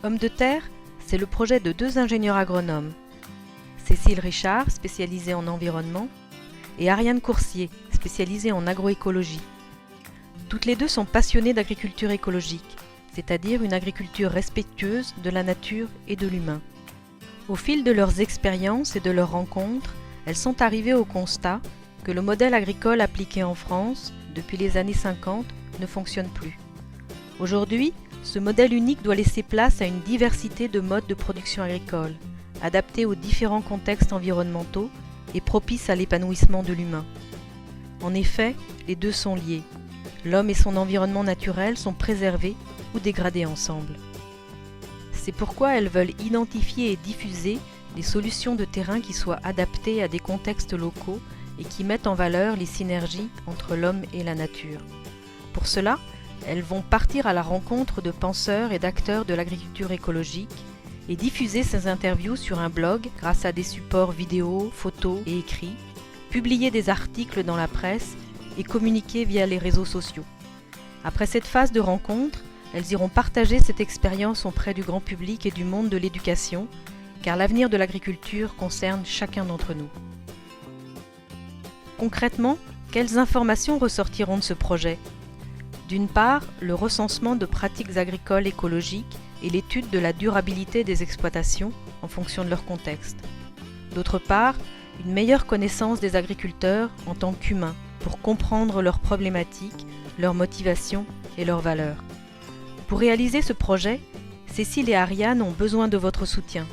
Homme de terre, c'est le projet de deux ingénieurs agronomes, Cécile Richard, spécialisée en environnement, et Ariane Coursier, spécialisée en agroécologie. Toutes les deux sont passionnées d'agriculture écologique, c'est-à-dire une agriculture respectueuse de la nature et de l'humain. Au fil de leurs expériences et de leurs rencontres, elles sont arrivées au constat que le modèle agricole appliqué en France, depuis les années 50, ne fonctionne plus. Aujourd'hui, ce modèle unique doit laisser place à une diversité de modes de production agricole, adaptés aux différents contextes environnementaux et propices à l'épanouissement de l'humain. En effet, les deux sont liés. L'homme et son environnement naturel sont préservés ou dégradés ensemble. C'est pourquoi elles veulent identifier et diffuser des solutions de terrain qui soient adaptées à des contextes locaux et qui mettent en valeur les synergies entre l'homme et la nature. Pour cela, elles vont partir à la rencontre de penseurs et d'acteurs de l'agriculture écologique et diffuser ces interviews sur un blog grâce à des supports vidéo, photos et écrits, publier des articles dans la presse et communiquer via les réseaux sociaux. Après cette phase de rencontre, elles iront partager cette expérience auprès du grand public et du monde de l'éducation, car l'avenir de l'agriculture concerne chacun d'entre nous. Concrètement, quelles informations ressortiront de ce projet ? D'une part, le recensement de pratiques agricoles écologiques et l'étude de la durabilité des exploitations en fonction de leur contexte. D'autre part, une meilleure connaissance des agriculteurs en tant qu'humains pour comprendre leurs problématiques, leurs motivations et leurs valeurs. Pour réaliser ce projet, Cécile et Ariane ont besoin de votre soutien.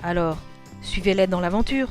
Alors, suivez-les dans l'aventure!